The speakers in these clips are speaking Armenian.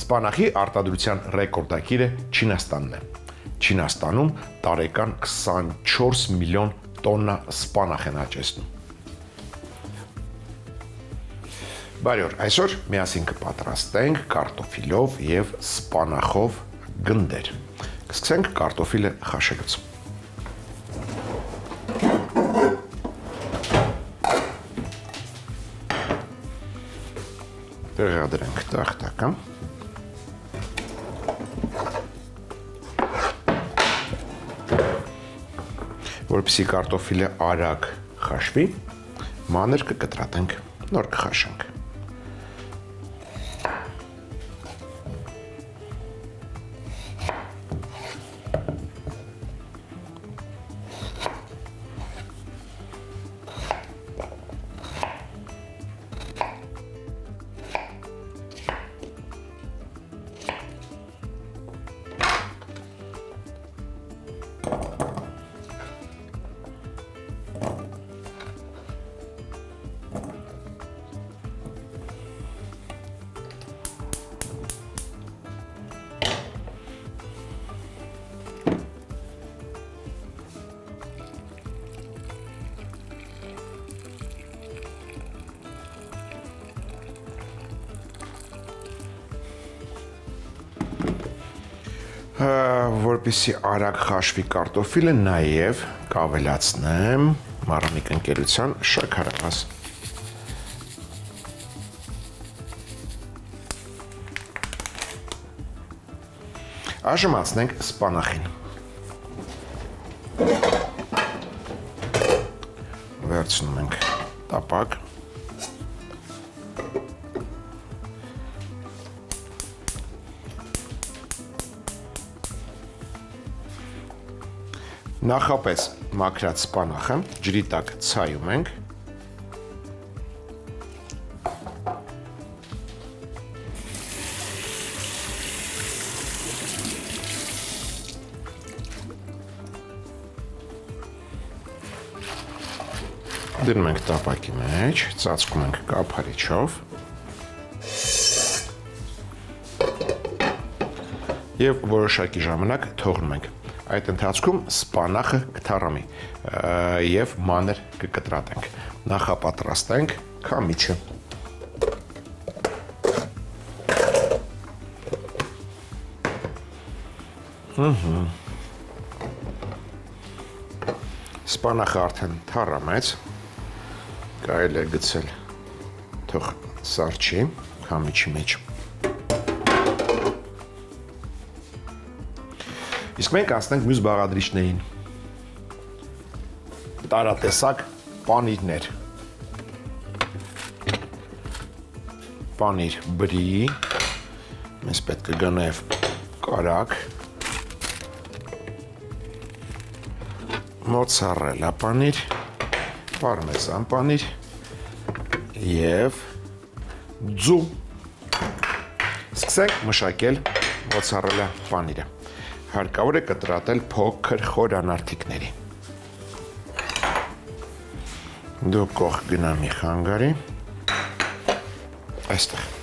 Սպանախի արտադրության ռեկորդակիրը Չինաստանն է։ Չինաստանում տարեկան 24 միլիոն տոննա սպանախ են աճեցնում։ Բարի օր, այսօր միասին կպատրաստենք կարտոֆիլով եւ սպանախով գնդեր։ Կսկսենք կարտոֆիլը խաշելուց։ Տեղադրենք տախտակը։ Որպեսզի կարտոֆիլը արագ խաշվի, մանր կկտրատենք, նոր կխաշենք։ Որպեսզի արագ խաշվի կարտոֆիլը, նաև կավելացնեմ մարամիկ ընկերության շաքարավազ։ Այժմ անցնենք սպանախին։ Վերցնում ենք տապակ։ Նախապես մաքրած սպանախը ջրի տակ ցայում ենք։ Դնում ենք տապակի մեջ, ծածկում ենք կափարիչով եւ որոշակի ժամանակ թողնում ենք։ Այդ ընթացքում սպանախը կթառամի եւ մանր կկտրատենք։ Նախապատրաստենք քամիչը։ Սպանախը արդեն թառամեց, կարելի է գցել թող սառչի քամիչի մեջ։ Իսկ մենք անցնենք մյուս բաղադրիչներին։ Տարատեսակ պանիրներ։ Պանիր բրի, մեզ պետք է գա նաև կարագ, մոցարելա պանիր, պարմեզան պանիր և ձու։ Սկսենք մշակել մոցարելա պանիրը։ Հարկավոր է կտրատել փոքր խոր անարդիկների։ Դու կողք գնա մի խանգարի, այստեղ։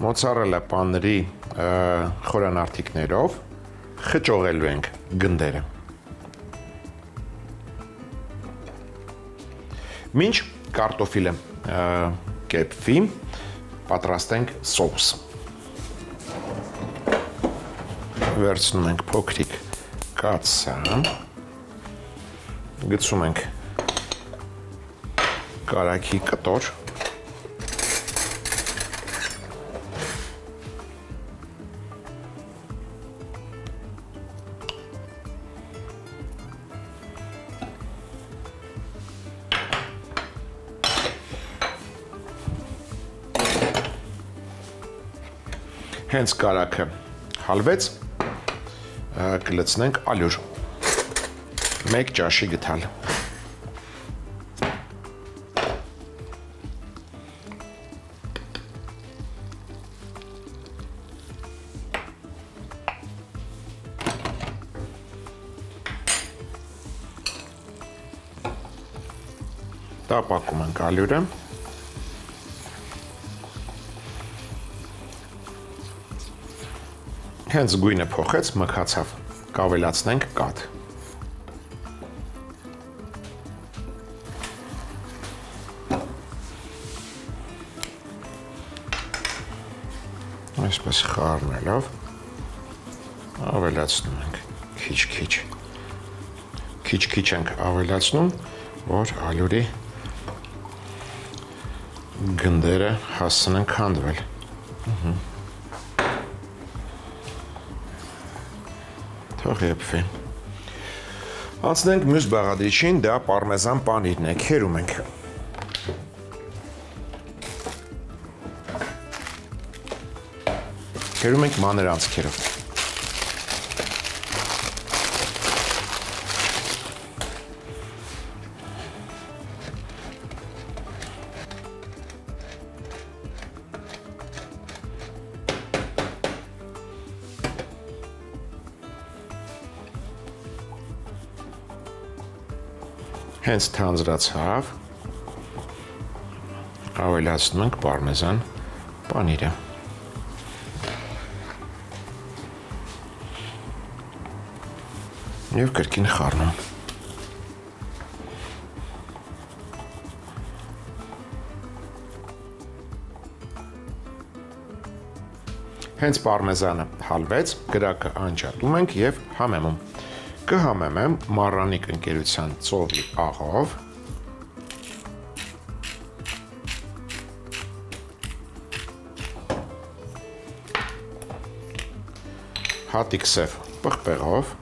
Մոցարելա պանիրի խորանարդիկներով խճողելու ենք գնդերը։ Մինչ կարտոֆիլը կեպվի, պատրաստենք սոուս։ Վերցնում ենք փոքրիկ կաթսա, գցում ենք կարագի կտոր, Հենց կարագը հալվեց, կլցնենք ալյուր, 1 ճաշի գթալ։ Տապակում ենք ալյուրը։ Հենց գույնը փոխեց, մքացավ, կավելացնենք կաթ։ Այսպես խառնելով, ավելացնում ենք քիչ-քիչ։ Քիչ-քիչ ենք ավելացնում, որ ալյուրի գնդերը հասցնեն քանդվել։ Թող եփվի։ Անցնենք մյուս բաղադրիչին, դա պարմեզան պանիրն է, քերում ենք։ Քերում ենք մանր անցքերով։ Հենց թանձրացավ, ավելացնում ենք պարմեզան պանիրը։ Եվ կրկին խառնում։ Հենց պարմեզանը հալվեց, կրակը անջատում ենք և համեմում։ Կհամեմեմ Մարրանիկ ընկերության ծովի աղով, հատիկ սև պղպեղով,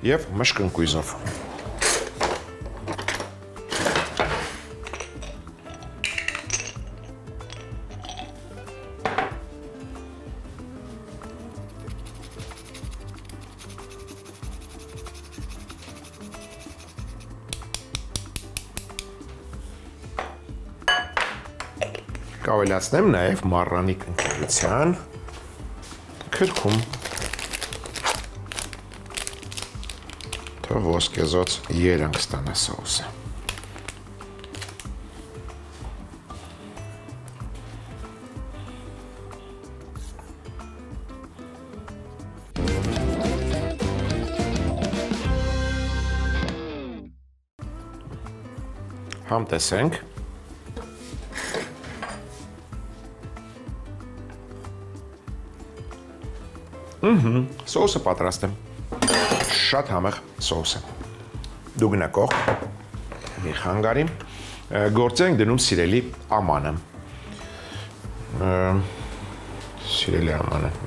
և մշկընկույզով։ Կավելացնեմ նաև Մարրանիկ ընկերության քրքում։ Թող ոսկեզոծ երանգ ստանա սոուսը։ Համտեսենք։ Սոուսը պատրաստ է, շատ համեղ սոուս է, դուգնակող, մի խանգարի, գործ ենք դնում սիրելի ամանը,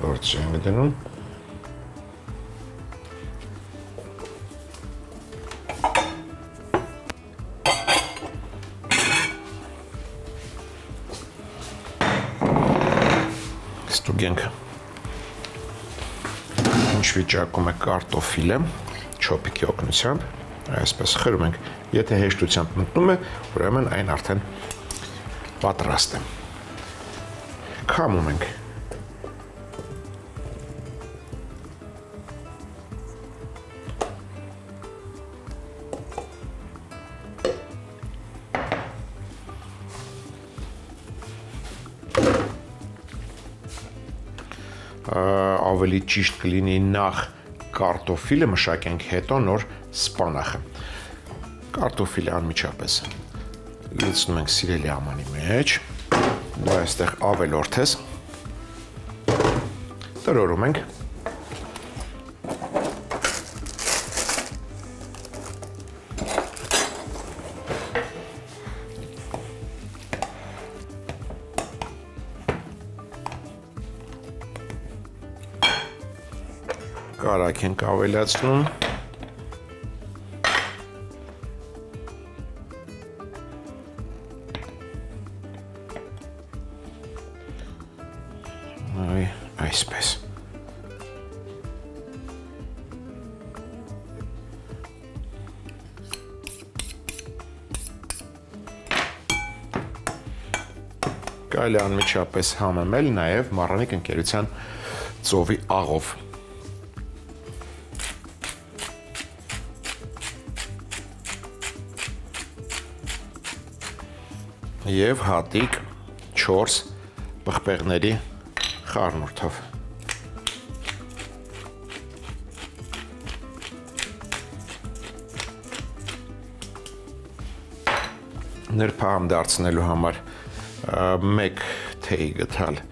գործ ենք դնում, ստուգենք ինչ վիճակում է կարտոֆիլը չոպիկի օգնությամբ, այսպես խրում ենք, եթե հեշտությամբ մտնում է, ուրեմն այն արդեն պատրաստ է։ Քամում ենք։ Ավելի ճիշտ կլինի նախ կարտոֆիլը մշակենք, հետո նոր սպանախը։ Կարտոֆիլը անմիջապես լցնում ենք սիրելի ամանի մեջ, դու այստեղ ավելորդ ես, տրորում ենք, կարագ ենք ավելացնում, Այսպես։ Կարելի է անմիջապես համեմել նաև Մարրանիկ ընկերության ծովի աղով։ Եվ հատիկ 4 պղպեղների խառնուրդով։ Նրբահամ դարձնելու համար մեկ թեյ գթալ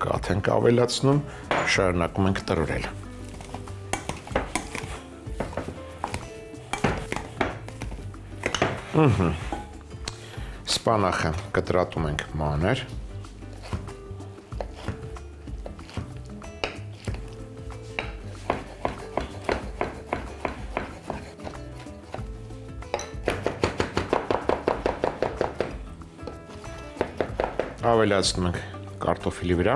կաթ ենք ավելացնում, շարունակում ենք տրորել։ Սպանախը կտրատում ենք մանր։ Ավելացնում ենք կարտոֆիլի վրա։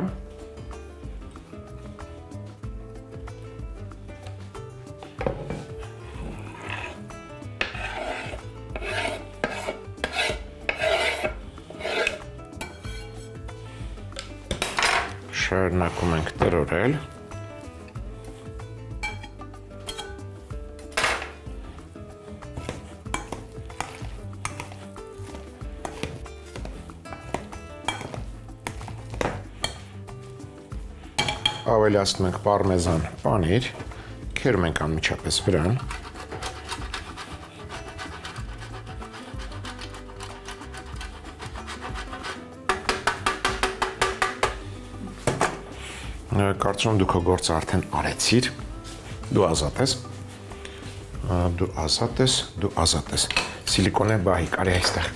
Շարունակում ենք տրորել։ Ավելացնում ենք պարմեզան պանիր, քերում ենք անմիջապես վրան։ Կարծում եմ դու քո գործը արդեն արեցիր, դու ազատ ես, սիլիկոնե բահի կարի այստեղ։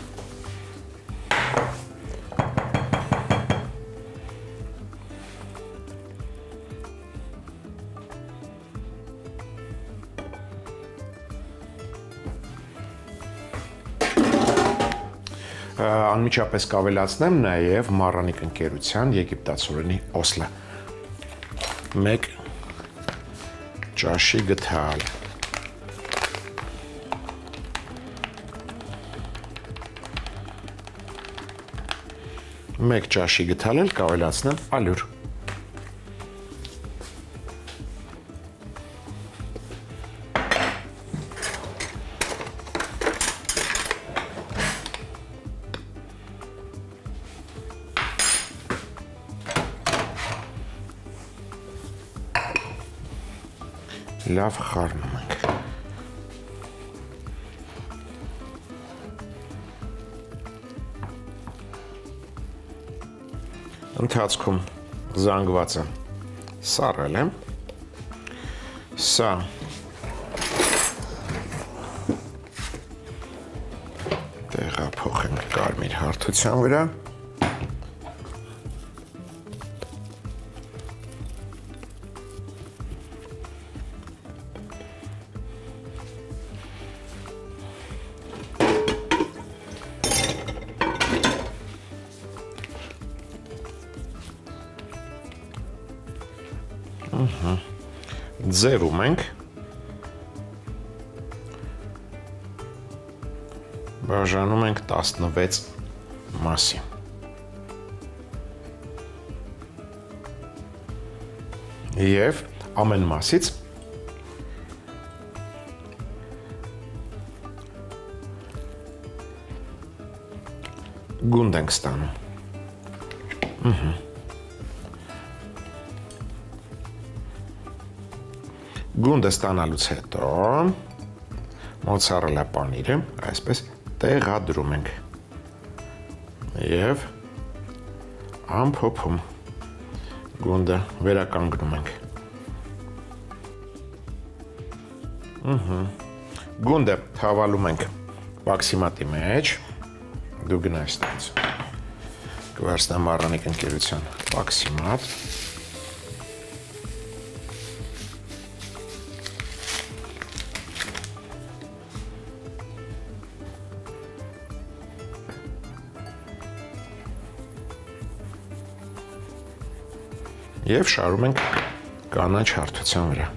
Անմիջապես կավելացնեմ նաև Մարրանիկ ընկերության եգիպտացորենի օսլը։ Մեկ ճաշի գթալ։ Մեկ ճաշի գթալ էլ կավելացնեմ ալյուր։ Լավ խառնում ենք։ Ընթացքում զանգվածը սառել եմ։ Սա տեղափոխենք կարմիր հարթության վրա։ Ձևում ենք, բաժանում ենք 16 մասի։ Եվ ամեն մասից գունդ ենք ստանում։ Գունդը ստանալուց հետո մոցարելա պանիրը այսպես տեղադրում ենք եւ ամփոփում գունդը վերականգնում ենք։ Գունդը թավալում ենք բաքսիմատի մեջ, դու գնա այստեղից։ Կվերցնեմ Մարրանիկ ընկերության բաքսիմատ։ Եվ շարում ենք կանաչ հարթության վրա։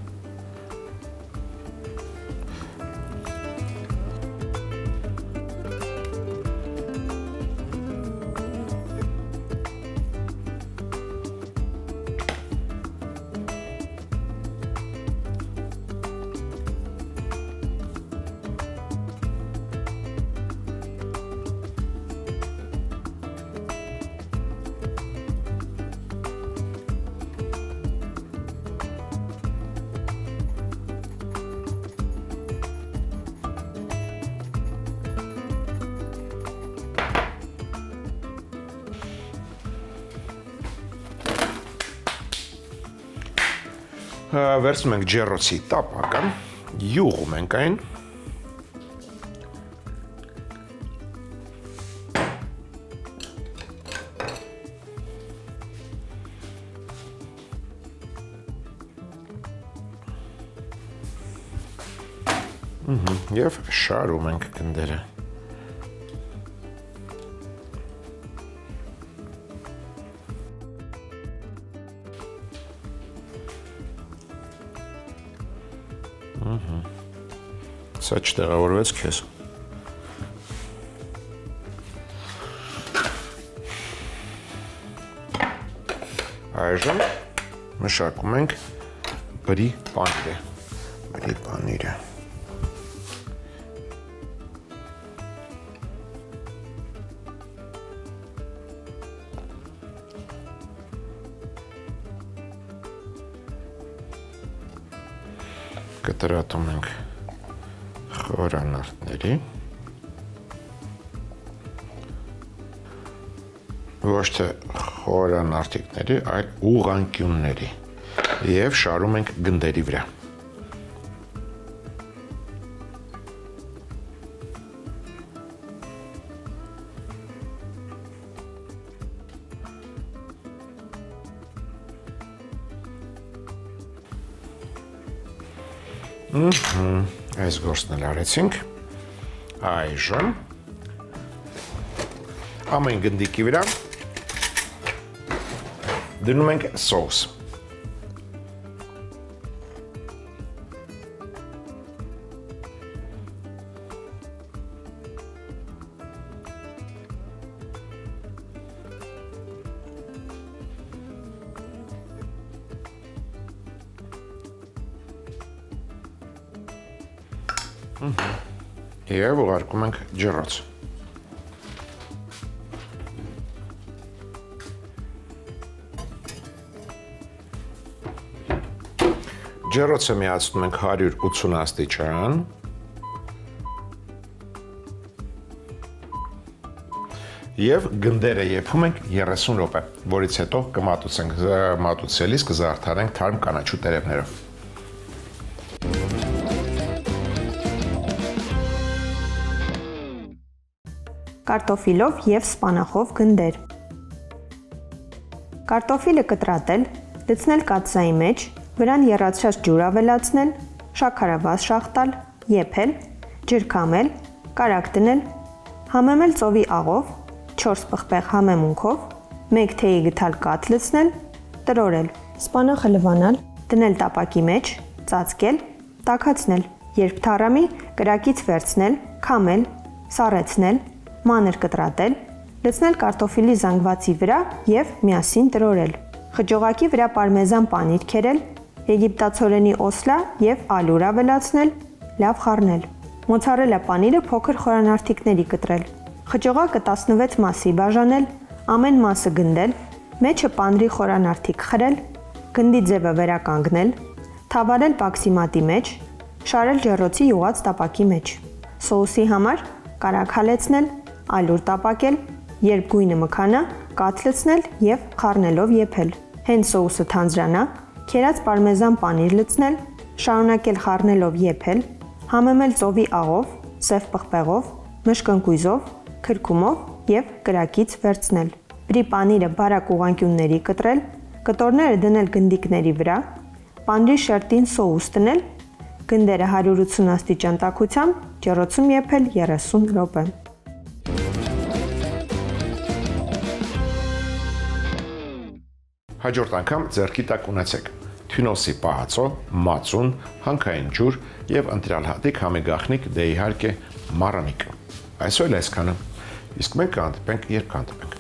Վերցնում ենք ջեռոցի տապակը, յուղում ենք այն։ Եվ շարում ենք գնդերը։ Սա չտեղավորվեց քեզ։ Այժմ մշակում ենք բրի պանիրը։ Կտրատում ենք խորանարդների, ոչ թե խորանարդիկների, այլ ուղղանկյունների և շարում ենք գնդերի վրա։ Այս գործն էլ արեցինք, այժմ ամեն գնդիկի վրա դնում ենք սոուս։ Եվ ուղարկում ենք ջեռոց։ Ջեռոցը միացնում ենք 180 աստիճան և գնդերը եփում ենք 30 րոպե, որից հետո կմատուցենք, մատուցելիս կզարդարենք թարմ կանաչու տերևներով։ Կարտոֆիլով և սպանախով գնդեր։ Կարտոֆիլը կտրատել, լցնել կաթսայի մեջ, վրան եռացրած ջուր ավելացնել, շաքարավազ շաղ տալ, եփել, ջրքամել, կարագ դնել, համեմել ծովի աղով, 4 պղպեղ համեմունքով, 1 թեյի գդալ կաթ լցնել, տրորել, սպանախը լվանալ, դնել տապակի մեջ, ծածկել, տաքացնել, երբ թառամի, կրակից վերցնել, քամել, սառեցնել, մանր կտրատել, լցնել կարտոֆիլի զանգվածի վրա և միասին տրորել։ Խճողակի վրա պարմեզան պանիր քերել, եգիպտացորենի օսլա և ալուր ավելացնել, լավ խառնել։ Մոցարելա պանիրը փոքր խորանարդիկների կտրել։ Խճողակը 16 մասի բաժանել, ամեն մասը գնդել, մեջը պանրի խորանարդիկ խրել, գնդի ձևը վերականգնել, թավալել բաքսիմատի մեջ, շարել ջեռոցի յուղած տապակի մեջ։ Սոուսի համար կարագ հալեցնել, ալուր տապակել, երբ գույնը մքանա, կաթ լցնել և խառնելով եփել։ Հենց սոուսը թանձրանա, քերած պարմեզան պանիր լցնել, շարունակել խառնելով եփել, համեմել ծովի աղով, սև պղպեղով, մշկընկույզով, քրքումով և կրակից վերցնել։ Բրի պանիրը բարակ ուղղանկյունների կտրել, կտորները դնել գնդիկների վրա, պանրի շերտին սոուս դնել, գնդերը 180 աստիճան տաքությամբ ջեռոցում եփել 30 րոպե։ Հաջորդ անգամ ձեռքի տակ ունեցեք թյունոսի պահածո, մածուն, հանքային ջուր եւ ընտրյալ հատիկ համի գախնիկ, դե իհարկե մառանիկ։ Այսօր այսքանը։ Իսկ մենք կհանդիպենք, երբ կհանդիպենք։